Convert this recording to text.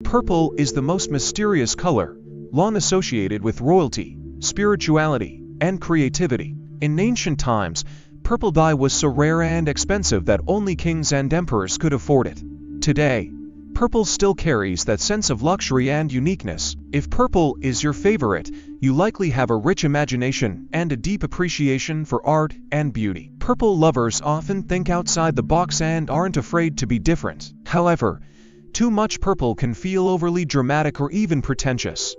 Purple is the most mysterious color, long associated with royalty, spirituality, and creativity. In ancient times, purple dye was so rare and expensive that only kings and emperors could afford it. Today, purple still carries that sense of luxury and uniqueness. If purple is your favorite, you likely have a rich imagination and a deep appreciation for art and beauty. Purple lovers often think outside the box and aren't afraid to be different. However, too much purple can feel overly dramatic or even pretentious.